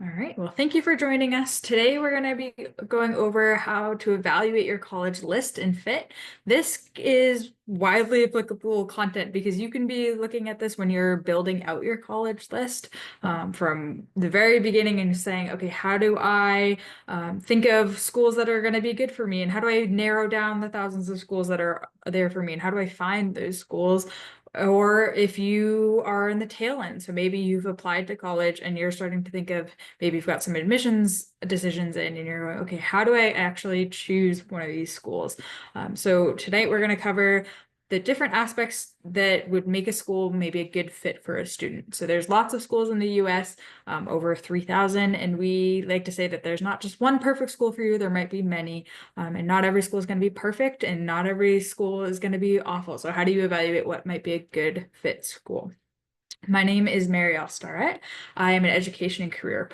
All right. Well, thank you for joining us. Today, we're going to be going over how to evaluate your college list and fit. This is widely applicable content because you can be looking at this when you're building out your college list from the very beginning and saying, okay, how do I think of schools that are going to be good for me? And how do I narrow down the thousands of schools that are there for me? And how do I find those schools? Or if you are in the tail end, so maybe you've applied to college and you're starting to think of maybe you've got some admissions decisions in and you're going, okay, how do I actually choose one of these schools? So tonight we're going to cover the different aspects that would make a school maybe a good fit for a student. So there's lots of schools in the US, over 3,000, and we like to say that there's not just one perfect school for you, there might be many, and not every school is going to be perfect and not every school is going to be awful. So how do you evaluate what might be a good fit school? My name is Marielle Starrett. I am an education and career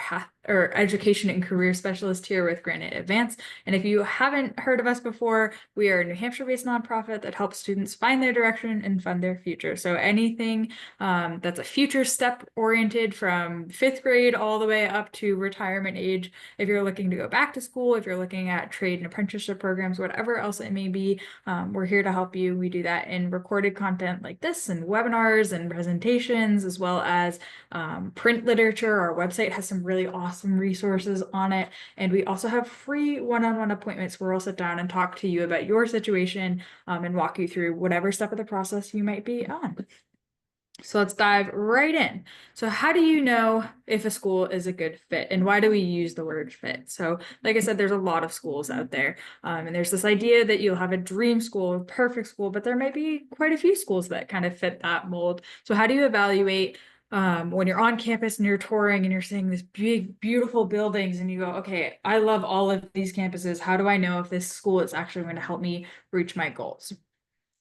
specialist here with Granite Advance. And if you haven't heard of us before, we are a New Hampshire-based nonprofit that helps students find their direction and fund their future. So anything that's a future step oriented from fifth grade all the way up to retirement age. If you're looking to go back to school, if you're looking at trade and apprenticeship programs, whatever else it may be, we're here to help you. We do that in recorded content like this and webinars and presentations, as well as print literature. Our website has some really awesome resources on it. And we also have free one-on-one appointments where we'll sit down and talk to you about your situation and walk you through whatever step of the process you might be on. So let's dive right in. So how do you know if a school is a good fit, and why do we use the word fit? So like I said, there's a lot of schools out there, and there's this idea that you'll have a dream school, a perfect school, but there might be quite a few schools that kind of fit that mold. So how do you evaluate when you're on campus and you're touring and you're seeing these big, beautiful buildings and you go, okay, I love all of these campuses. How do I know if this school is actually going to help me reach my goals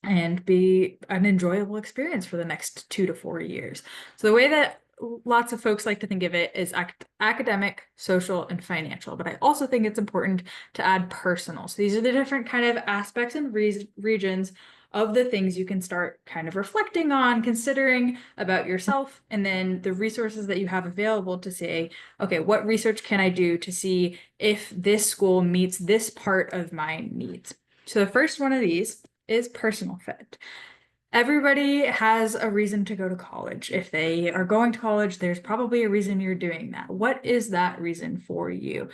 and be an enjoyable experience for the next 2 to 4 years? So the way that lots of folks like to think of it is academic, social, and financial, but I also think it's important to add personal. So these are the different kind of aspects and regions of the things you can start kind of reflecting on, considering about yourself, and then the resources that you have available to say, okay, what research can I do to see if this school meets this part of my needs? So the first one of these is personal fit. Everybody has a reason to go to college. If they are going to college, there's probably a reason you're doing that. What is that reason for you?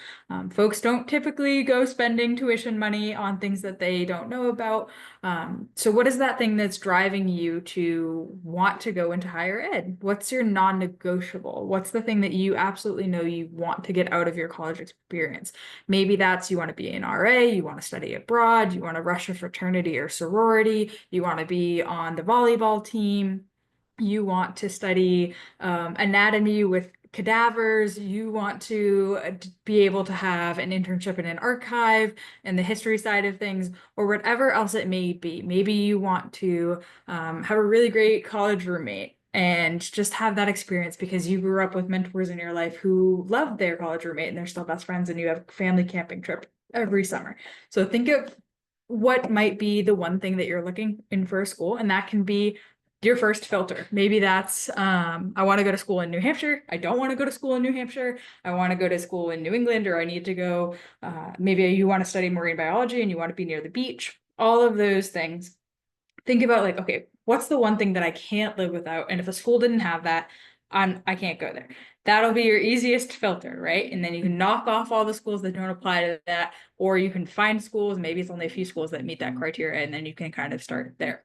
Folks don't typically go spending tuition money on things that they don't know about. So what is that thing that's driving you to want to go into higher ed? What's your non-negotiable? What's the thing that you absolutely know you want to get out of your college experience? Maybe that's you want to be an RA, you want to study abroad, you want to rush a fraternity or sorority, you want to be on the volleyball team, you want to study anatomy with cadavers, you want to be able to have an internship in an archive and the history side of things, or whatever else it may be. Maybe you want to have a really great college roommate and just have that experience because you grew up with mentors in your life who loved their college roommate and they're still best friends, and you have a family camping trip every summer. So think of what might be the one thing that you're looking in for a school, and that can be your first filter. Maybe that's I want to go to school in New Hampshire. I don't want to go to school in New Hampshire. I want to go to school in New England, or I need to go, maybe you want to study marine biology and you want to be near the beach. All of those things. Think about like, okay, what's the one thing that I can't live without? And if a school didn't have that, I can't go there. That'll be your easiest filter, right? And then you can knock off all the schools that don't apply to that, or you can find schools, maybe it's only a few schools that meet that criteria, and then you can kind of start there.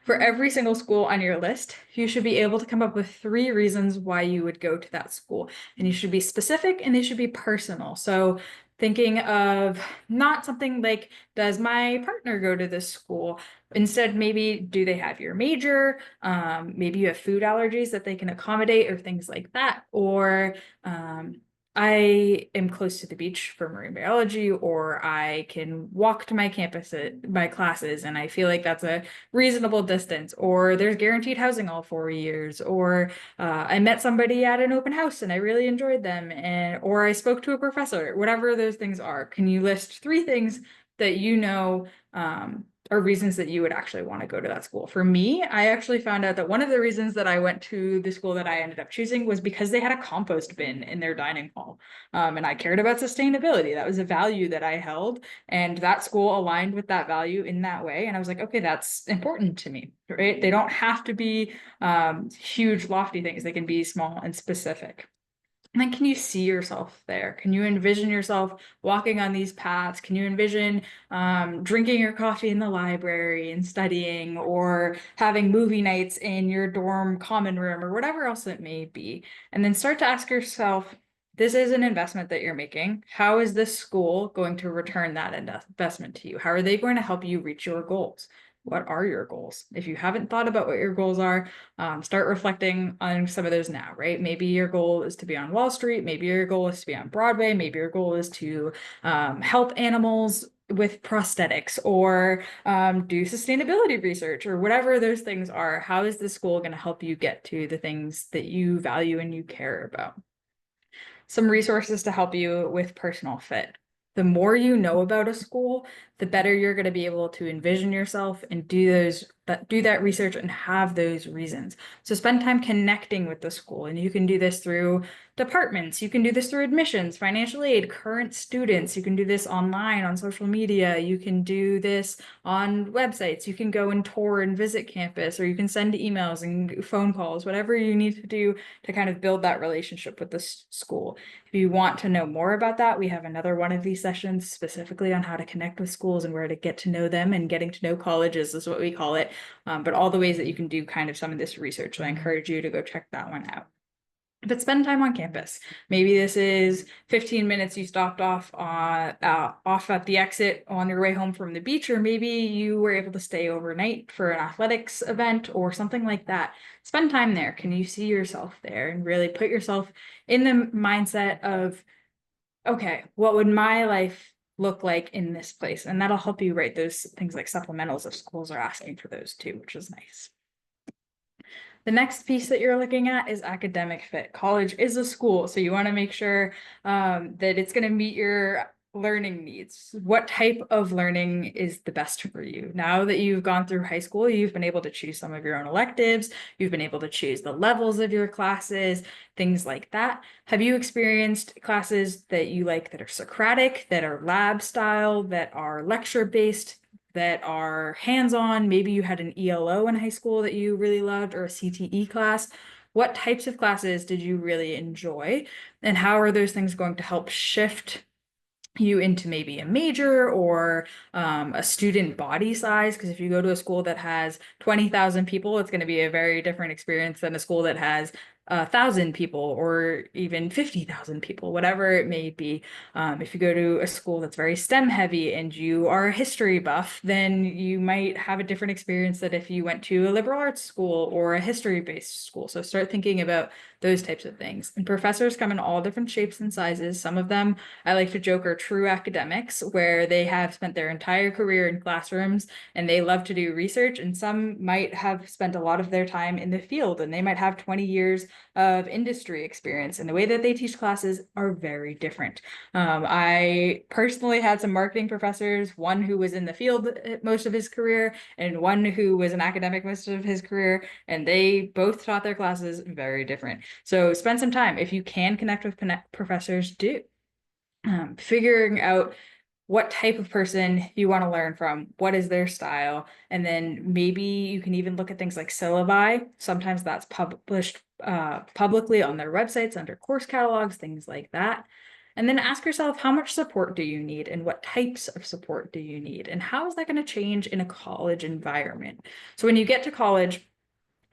For every single school on your list, you should be able to come up with 3 reasons why you would go to that school. And you should be specific and they should be personal. So thinking of not something like, does my partner go to this school? Instead, maybe do they have your major? Maybe you have food allergies that they can accommodate or things like that. Or I am close to the beach for marine biology, or I can walk to my campus at my classes and I feel like that's a reasonable distance, or there's guaranteed housing all 4 years, or I met somebody at an open house and I really enjoyed them, and or I spoke to a professor. Whatever those things are, can you list 3 things that you know are reasons that you would actually want to go to that school. For me, I actually found out that one of the reasons that I went to the school that I ended up choosing was because they had a compost bin in their dining hall. And I cared about sustainability. That was a value that I held, and that school aligned with that value in that way. And I was like, okay, that's important to me, right? They don't have to be huge, lofty things. They can be small and specific. And then can you see yourself there? Can you envision yourself walking on these paths? Can you envision drinking your coffee in the library and studying, or having movie nights in your dorm common room, or whatever else it may be? And then start to ask yourself, this is an investment that you're making. How is this school going to return that investment to you? How are they going to help you reach your goals? What are your goals? If you haven't thought about what your goals are, start reflecting on some of those now, right? Maybe your goal is to be on Wall Street. Maybe your goal is to be on Broadway. Maybe your goal is to help animals with prosthetics, or do sustainability research, or whatever those things are. How is the school going to help you get to the things that you value and you care about? Some resources to help you with personal fit. The more you know about a school, the better you're going to be able to envision yourself and do that research and have those reasons. So spend time connecting with the school, and you can do this through departments. You can do this through admissions, financial aid, current students. You can do this online on social media. You can do this on websites. You can go and tour and visit campus, or you can send emails and phone calls, whatever you need to do to kind of build that relationship with the school. If you want to know more about that, we have another one of these sessions specifically on how to connect with schools and where to get to know them, and getting to know colleges is what we call it. But all the ways that you can do kind of some of this research. So I encourage you to go check that one out. But spend time on campus. Maybe this is 15 minutes you stopped off at the exit on your way home from the beach, or maybe you were able to stay overnight for an athletics event or something like that. Spend time there. Can you see yourself there, and really put yourself in the mindset of, okay, what would my life look like in this place? And that'll help you write those things like supplementals if schools are asking for those too, which is nice. The next piece that you're looking at is academic fit. College is a school, so you want to make sure that it's going to meet your learning needs. What type of learning is the best for you? Now that you've gone through high school, you've been able to choose some of your own electives, you've been able to choose the levels of your classes, things like that. Have you experienced classes that you like that are Socratic, that are lab style, that are lecture-based, that are hands-on? Maybe you had an ELO in high school that you really loved, or a CTE class. What types of classes did you really enjoy? And how are those things going to help shift you into maybe a major, or a student body size? Because if you go to a school that has 20,000 people, it's going to be a very different experience than a school that has 1,000 people, or even 50,000 people, whatever it may be. If you go to a school that's very STEM heavy and you are a history buff, then you might have a different experience than if you went to a liberal arts school or a history-based school. So start thinking about those types of things. And professors come in all different shapes and sizes. Some of them, I like to joke, are true academics, where they have spent their entire career in classrooms and they love to do research. And some might have spent a lot of their time in the field, and they might have 20 years of industry experience, and the way that they teach classes are very different. I personally had some marketing professors, one who was in the field most of his career and one who was an academic most of his career, and they both taught their classes very different. So spend some time. If you can connect with professors, do. Figuring out what type of person you want to learn from, what is their style, and then maybe you can even look at things like syllabi. Sometimes that's published publicly on their websites under course catalogs, things like that. And then ask yourself, how much support do you need, and what types of support do you need, and how is that going to change in a college environment? So when you get to college,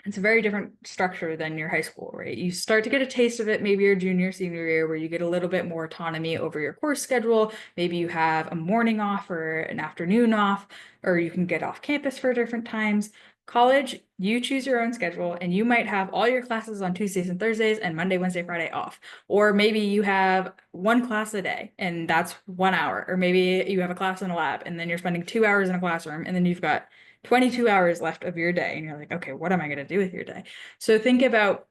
it's a very different structure than your high school, right? You start to get a taste of it maybe your junior, senior year, where you get a little bit more autonomy over your course schedule. Maybe you have a morning off or an afternoon off, or you can get off campus for different times. College, you choose your own schedule, and you might have all your classes on Tuesdays and Thursdays and Monday, Wednesday, Friday off. Or maybe you have one class a day and that's 1 hour. Or maybe you have a class in a lab and then you're spending 2 hours in a classroom, and then you've got 22 hours left of your day, and you're like, okay, what am I going to do with your day? So think about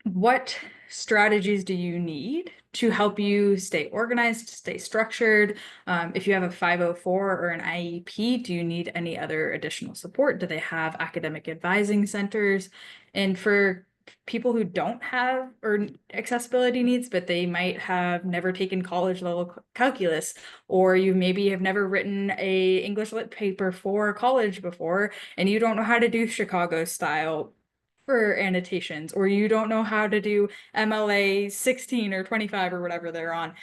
what strategies do you need to help you stay organized, stay structured? If you have a 504 or an IEP, do you need any other additional support? Do they have academic advising centers? And for people who don't have or accessibility needs, but they might have never taken college level calculus, or you maybe have never written a English lit paper for college before, and you don't know how to do Chicago style for annotations, or you don't know how to do MLA 16 or 25 or whatever they're on,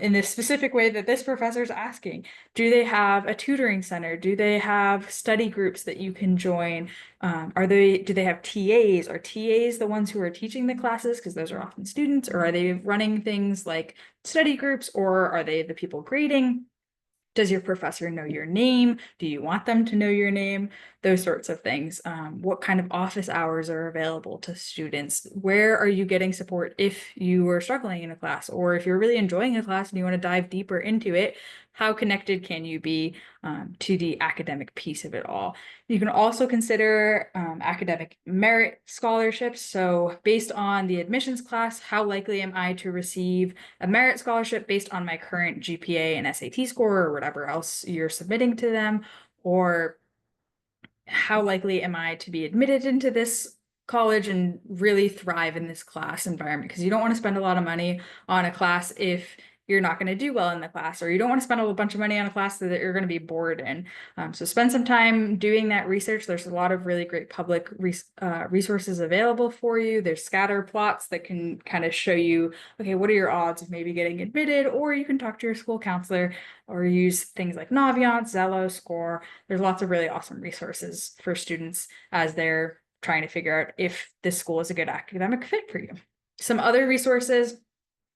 in this specific way that this professor's asking. Do they have a tutoring center? Do they have study groups that you can join? Do they have TAs? Are TAs the ones who are teaching the classes? Because those are often students, or are they running things like study groups, or are they the people grading? Does your professor know your name? Do you want them to know your name? Those sorts of things. What kind of office hours are available to students? Where are you getting support if you are struggling in a class, or if you're really enjoying a class and you want to dive deeper into it? How connected can you be to the academic piece of it all? You can also consider academic merit scholarships. So based on the admissions class, how likely am I to receive a merit scholarship based on my current GPA and SAT score or whatever else you're submitting to them? Or how likely am I to be admitted into this college and really thrive in this class environment? Because you don't want to spend a lot of money on a class if you're not going to do well in the class, or you don't want to spend a bunch of money on a class that you're going to be bored in. So spend some time doing that research. There's a lot of really great public resources available for you. There's scatter plots that can kind of show you, okay, what are your odds of maybe getting admitted? Or you can talk to your school counselor or use things like Naviance, Zello, Score. There's lots of really awesome resources for students as they're trying to figure out if this school is a good academic fit for you. Some other resources: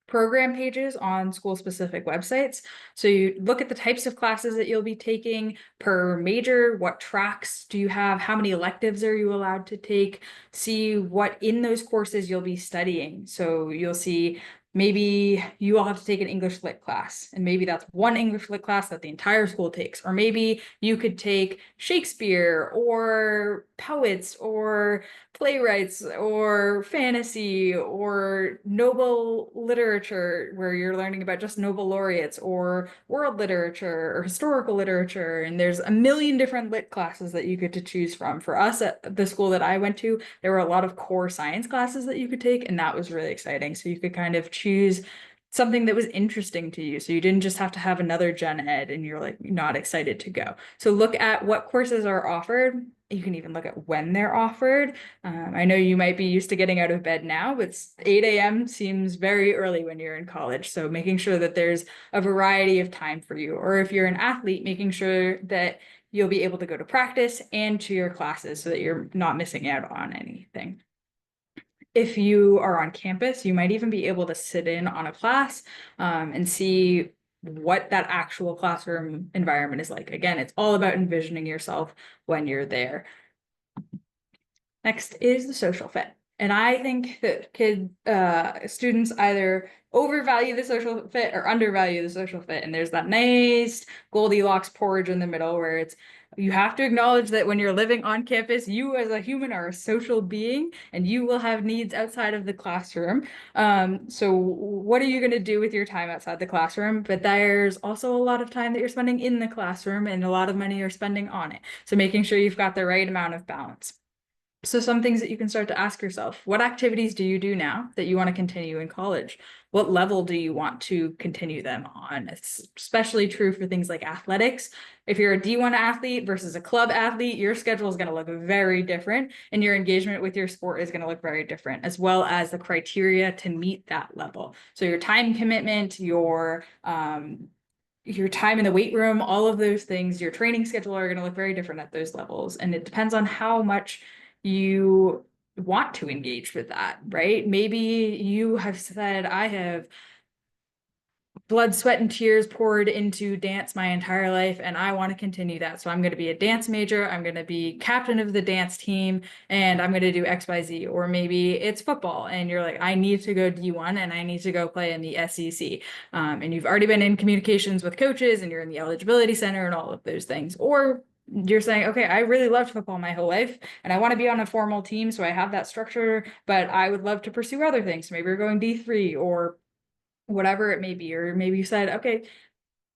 program pages on school-specific websites. So you look at the types of classes that you'll be taking per major, what tracks do you have, how many electives are you allowed to take, see what in those courses you'll be studying. So you'll see maybe you all have to take an English lit class, and maybe that's one English lit class that the entire school takes. Or maybe you could take Shakespeare or poets or playwrights or fantasy or Nobel literature, where you're learning about just Nobel laureates, or world literature or historical literature. And there's a million different lit classes that you get to choose from. For us at the school that I went to, there were a lot of core science classes that you could take, and that was really exciting. So you could kind of choose something that was interesting to you. So you didn't just have to have another gen ed and you're like not excited to go. So look at what courses are offered. You can even look at when they're offered. I know you might be used to getting out of bed now, but 8 a.m. seems very early when you're in college. So making sure that there's a variety of time for you. Or if you're an athlete, making sure that you'll be able to go to practice and to your classes so that you're not missing out on anything. If you are on campus, you might even be able to sit in on a class and see what that actual classroom environment is like. Again, it's all about envisioning yourself when you're there. Next is the social fit. And I think that students either overvalue the social fit or undervalue the social fit. And there's that nice Goldilocks porridge in the middle where you have to acknowledge that when you're living on campus, you as a human are a social being and you will have needs outside of the classroom. So what are you going to do with your time outside the classroom? But there's also a lot of time that you're spending in the classroom and a lot of money you're spending on it. So making sure you've got the right amount of balance. So some things that you can start to ask yourself: what activities do you do now that you want to continue in college? What level do you want to continue them on? It's especially true for things like athletics. If you're a D1 athlete versus a club athlete, your schedule is going to look very different and your engagement with your sport is going to look very different, as well as the criteria to meet that level. So your time commitment, your time in the weight room, all of those things, your training schedule are going to look very different at those levels. And it depends on how much you want to engage with that, right? Maybe you have said, I have blood, sweat, and tears poured into dance my entire life, and I want to continue that. So I'm going to be a dance major. I'm going to be captain of the dance team, and I'm going to do XYZ. Or maybe it's football, and you're like, I need to go D1 and I need to go play in the SEC. And you've already been in communications with coaches, and you're in the eligibility center and all of those things. Or you're saying, okay, I really loved football my whole life and I want to be on a formal team, so I have that structure, but I would love to pursue other things. Maybe you're going D3 or whatever it may be. Or maybe you said, okay,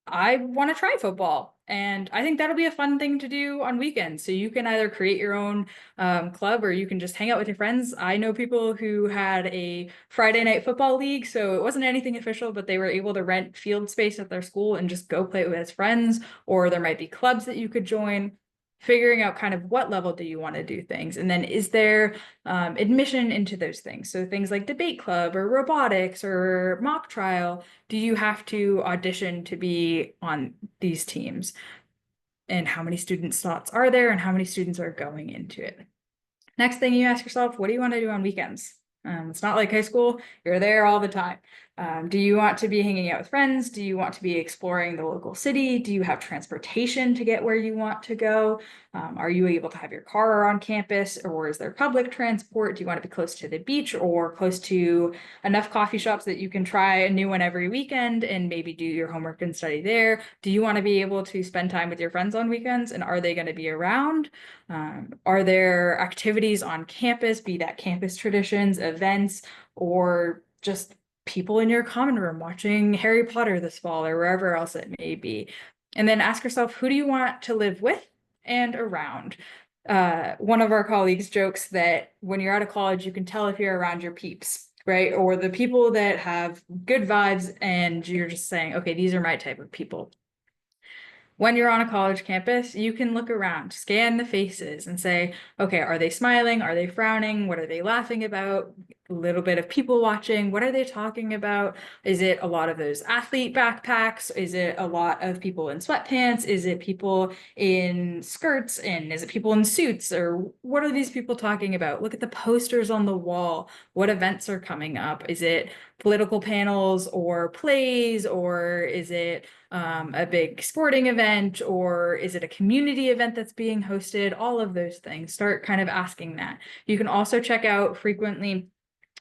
I want to try football. And I think that'll be a fun thing to do on weekends. So you can either create your own club or you can just hang out with your friends. I know people who had a Friday night football league. So it wasn't anything official, but they were able to rent field space at their school and just go play with his friends. Or there might be clubs that you could join. Figuring out kind of what level do you want to do things. And then is there admission into those things? So things like debate club or robotics or mock trial, do you have to audition to be on these teams? And how many student slots are there and how many students are going into it? Next thing you ask yourself, what do you want to do on weekends? It's not like high school, you're there all the time. Do you want to be hanging out with friends? Do you want to be exploring the local city? Do you have transportation to get where you want to go? Are you able to have your car on campus, or is there public transport? Do you want to be close to the beach or close to enough coffee shops that you can try a new one every weekend and maybe do your homework and study there? Do you want to be able to spend time with your friends on weekends, and are they going to be around? Are there activities on campus, be that campus traditions, events, or just people in your common room watching Harry Potter this fall or wherever else it may be? And then ask yourself, who do you want to live with and around? One of our colleagues jokes that when you're out of college, you can tell if you're around your peeps, right? Or the people that have good vibes and you're just saying, okay, these are my type of people. When you're on a college campus, you can look around, scan the faces and say, okay, are they smiling? Are they frowning? What are they laughing about? A little bit of people watching. What are they talking about? Is it a lot of those athlete backpacks? Is it a lot of people in sweatpants? Is it people in skirts? And is it people in suits? Or what are these people talking about? Look at the posters on the wall. What events are coming up? Is it political panels or plays, or is it a big sporting event, or is it a community event that's being hosted? All of those things. Start kind of asking that. You can also check out frequently.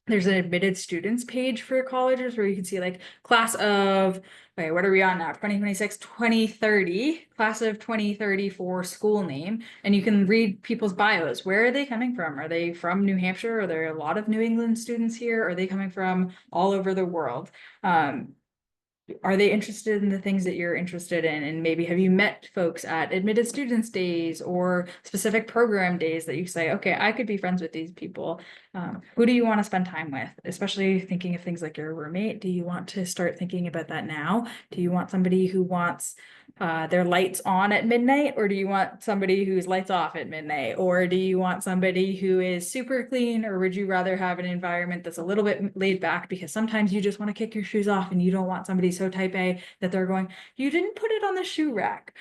There's an admitted students page for colleges where you can see like class of, okay, what are we on now? 2026, 2030, class of 2030 for school name. And you can read people's bios. Where are they coming from? Are they from New Hampshire? Are there a lot of New England students here? Are they coming from all over the world? Are they interested in the things that you're interested in? And maybe have you met folks at admitted students days or specific program days that you say, okay, I could be friends with these people. Who do you want to spend time with? Especially thinking of things like your roommate. Do you want to start thinking about that now? Do you want somebody who wants their lights on at midnight, or do you want somebody whose lights off at midnight? Or do you want somebody who is super clean, or would you rather have an environment that's a little bit laid back, because sometimes you just want to kick your shoes off and you don't want somebody so type A that they're going, you didn't put it on the shoe rack.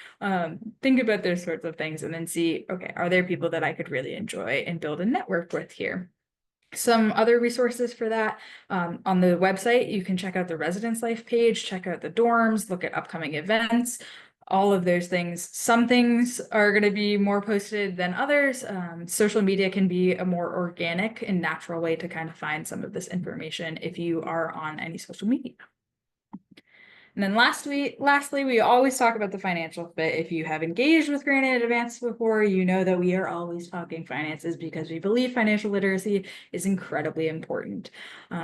Think about those sorts of things and then see, okay, are there people that I could really enjoy and build a network with here? Some other resources for that on the website, you can check out the residence life page, check out the dorms, look at upcoming events, all of those things. Some things are going to be more posted than others. Social media can be a more organic and natural way to kind of find some of this information if you are on any social media. And then lastly, we always talk about the financial fit. If you have engaged with Granite Advance before, you know that we are always talking finances because we believe financial literacy is incredibly important.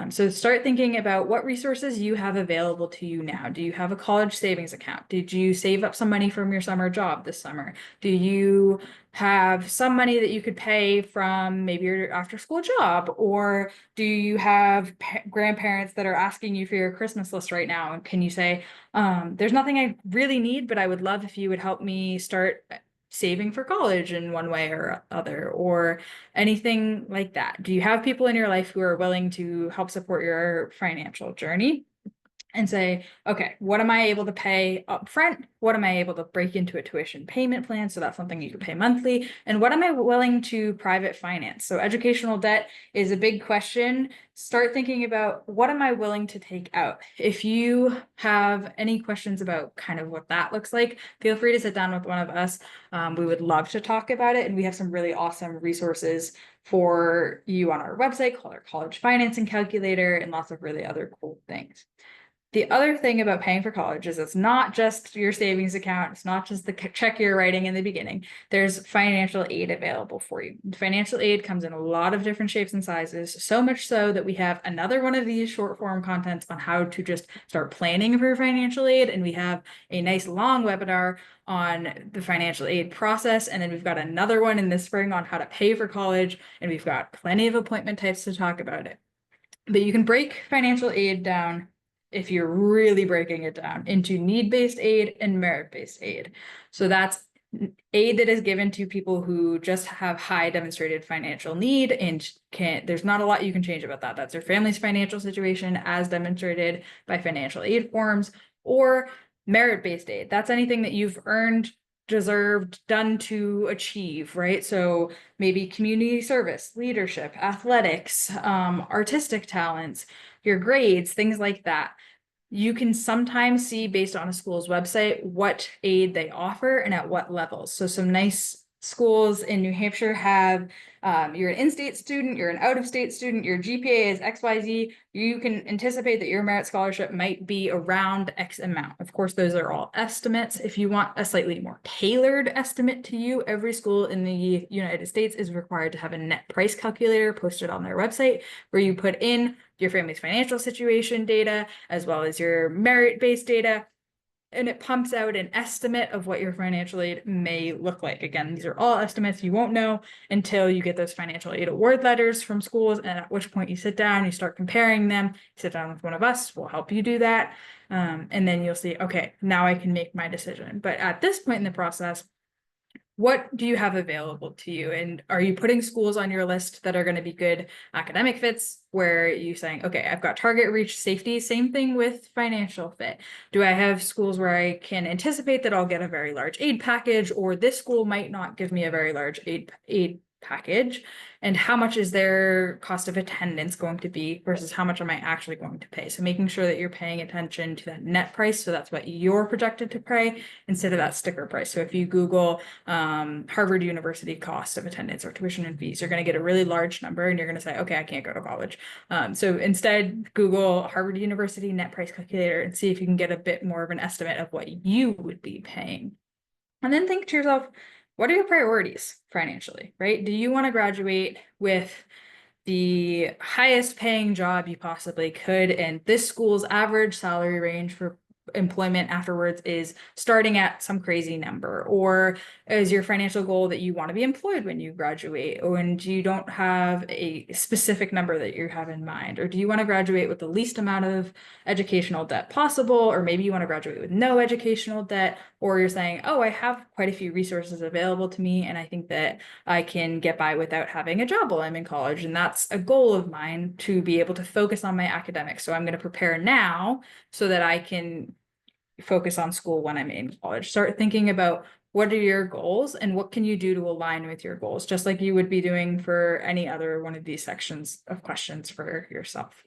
So start thinking about what resources you have available to you now. Do you have a college savings account? Did you save up some money from your summer job this summer? Do you have some money that you could pay from maybe your after school job? Or do you have grandparents that are asking you for your Christmas list right now? And can you say, there's nothing I really need, but I would love if you would help me start saving for college in one way or other, or anything like that? Do you have people in your life who are willing to help support your financial journey? And say, okay, what am I able to pay up front? What am I able to break into a tuition payment plan? So that's something you can pay monthly. And what am I willing to private finance? So educational debt is a big question. Start thinking about, what am I willing to take out? If you have any questions about kind of what that looks like, feel free to sit down with one of us. We would love to talk about it. And we have some really awesome resources for you on our website called our College Financing Calculator and lots of really other cool things. The other thing about paying for college is it's not just your savings account. It's not just the check you're writing in the beginning. There's financial aid available for you. Financial aid comes in a lot of different shapes and sizes, so much so that we have another one of these short form contents on how to just start planning for financial aid. And we have a nice long webinar on the financial aid process. And then we've got another one in the spring on how to pay for college. And we've got plenty of appointment types to talk about it. But you can break financial aid down, if you're really breaking it down, into need-based aid and merit-based aid. So that's aid that is given to people who just have high demonstrated financial need and there's not a lot you can change about that. That's their family's financial situation as demonstrated by financial aid forms. Or merit-based aid, that's anything that you've earned, deserved, done to achieve, right? So maybe community service, leadership, athletics, artistic talents, your grades, things like that. You can sometimes see, based on a school's website, what aid they offer and at what levels. So some nice schools in New Hampshire have, you're an in-state student, you're an out-of-state student, your GPA is XYZ, you can anticipate that your merit scholarship might be around X amount. Of course, those are all estimates. If you want a slightly more tailored estimate to you, every school in the United States is required to have a net price calculator posted on their website where you put in your family's financial situation data as well as your merit-based data, and it pumps out an estimate of what your financial aid may look like. Again, these are all estimates. You won't know until you get those financial aid award letters from schools, and at which point you sit down, you start comparing them. You sit down with one of us, we'll help you do that. And then you'll see, okay, now I can make my decision. But at this point in the process, what do you have available to you? And are you putting schools on your list that are going to be good academic fits where you're saying, okay, I've got target reach safety, same thing with financial fit. Do I have schools where I can anticipate that I'll get a very large aid package, or this school might not give me a very large aid package? And how much is their cost of attendance going to be versus how much am I actually going to pay? So making sure that you're paying attention to that net price. So that's what you're projected to pay instead of that sticker price. So if you Google Harvard University cost of attendance or tuition and fees, you're going to get a really large number and you're going to say, okay, I can't go to college. So instead, Google Harvard University net price calculator and see if you can get a bit more of an estimate of what you would be paying. And then think to yourself, what are your priorities financially, right? Do you want to graduate with the highest paying job you possibly could? And this school's average salary range for employment afterwards is starting at some crazy number? Or is your financial goal that you want to be employed when you graduate, and you don't have a specific number that you have in mind? Or do you want to graduate with the least amount of educational debt possible? Or maybe you want to graduate with no educational debt, or you're saying, oh, I have quite a few resources available to me and I think that I can get by without having a job while I'm in college. And that's a goal of mine, to be able to focus on my academics. So I'm going to prepare now so that I can focus on school when I'm in college. Start thinking about what are your goals and what can you do to align with your goals, just like you would be doing for any other one of these sections of questions for yourself.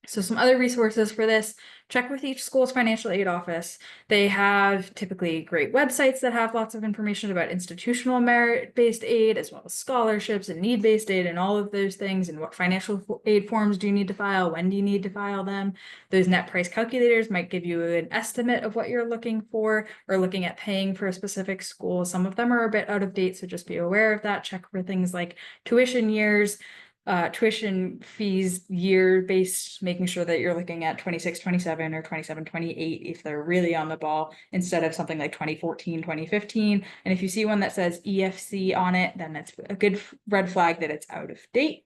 So some other resources for this, check with each school's financial aid office. They have typically great websites that have lots of information about institutional merit-based aid, as well as scholarships and need-based aid and all of those things, and what financial aid forms do you need to file, when do you need to file them. Those net price calculators might give you an estimate of what you're looking for, or looking at paying for a specific school. Some of them are a bit out of date, so just be aware of that. Check for things like tuition years, tuition fees year based, making sure that you're looking at 26, 27 or 27, 28 if they're really on the ball, instead of something like 2014, 2015. And if you see one that says EFC on it, then that's a good red flag that it's out of date.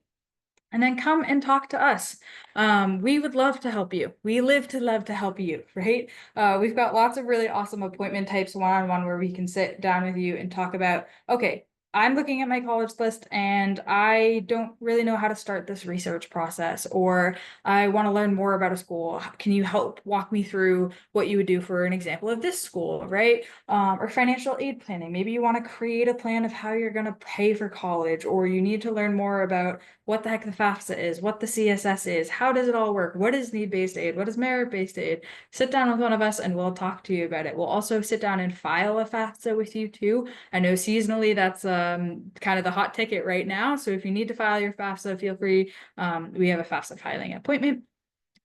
And then come and talk to us. We would love to help you. We live to love to help you, right? We've got lots of really awesome appointment types one-on-one where we can sit down with you and talk about, okay, I'm looking at my college list and I don't really know how to start this research process, or I want to learn more about a school. Can you help walk me through what you would do for an example of this school, right? Or financial aid planning. Maybe you want to create a plan of how you're going to pay for college, or you need to learn more about what the heck the FAFSA is, what the CSS is, how does it all work, what is need-based aid, what is merit-based aid. Sit down with one of us and we'll talk to you about it. We'll also sit down and file a FAFSA with you too. I know seasonally that's kind of the hot ticket right now. So if you need to file your FAFSA, feel free. We have a FAFSA filing appointment.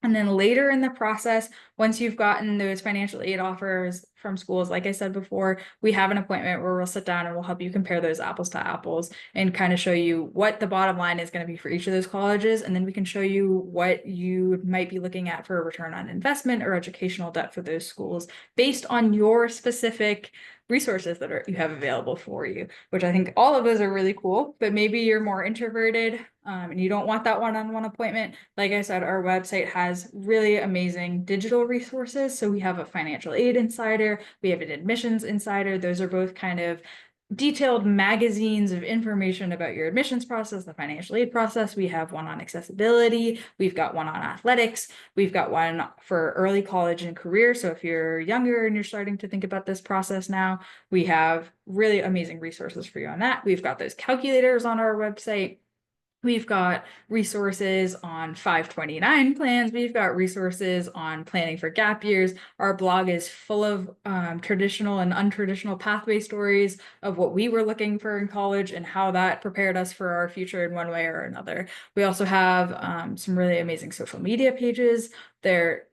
And then later in the process, once you've gotten those financial aid offers from schools, like I said before, we have an appointment where we'll sit down and we'll help you compare those apples to apples and kind of show you what the bottom line is going to be for each of those colleges. And then we can show you what you might be looking at for a return on investment or educational debt for those schools based on your specific resources that you have available for you, which I think all of those are really cool. But maybe you're more introverted and you don't want that one-on-one appointment. Like I said, our website has really amazing digital resources. So we have a financial aid insider, we have an admissions insider. Those are both kind of detailed magazines of information about your admissions process, the financial aid process. We have one on accessibility. We've got one on athletics. We've got one for early college and career. So if you're younger and you're starting to think about this process now, we have really amazing resources for you on that. We've got those calculators on our website. We've got resources on 529 plans. We've got resources on planning for gap years. Our blog is full of traditional and untraditional pathway stories of what we were looking for in college and how that prepared us for our future in one way or another. We also have some really amazing social media pages. They're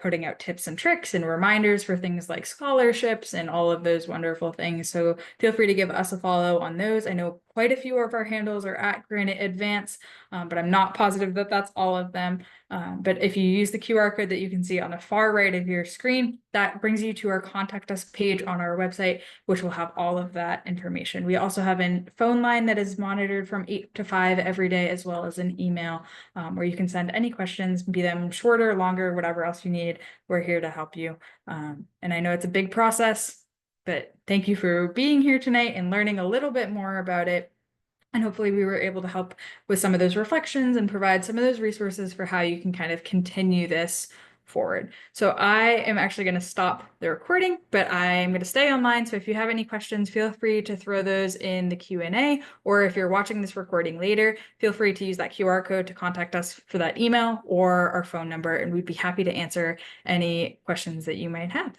putting out tips and tricks and reminders for things like scholarships and all of those wonderful things. So feel free to give us a follow on those. I know quite a few of our handles are at Granite Advance, but I'm not positive that that's all of them. But if you use the QR code that you can see on the far right of your screen, that brings you to our contact us page on our website, which will have all of that information. We also have a phone line that is monitored from 8 to 5 every day, as well as an email where you can send any questions, be them shorter, longer, whatever else you need. We're here to help you. And I know it's a big process, but thank you for being here tonight and learning a little bit more about it. And hopefully we were able to help with some of those reflections and provide some of those resources for how you can kind of continue this forward. So I am actually going to stop the recording, but I'm going to stay online. So if you have any questions, feel free to throw those in the Q&A, or if you're watching this recording later, feel free to use that QR code to contact us for that email or our phone number, and we'd be happy to answer any questions that you might have.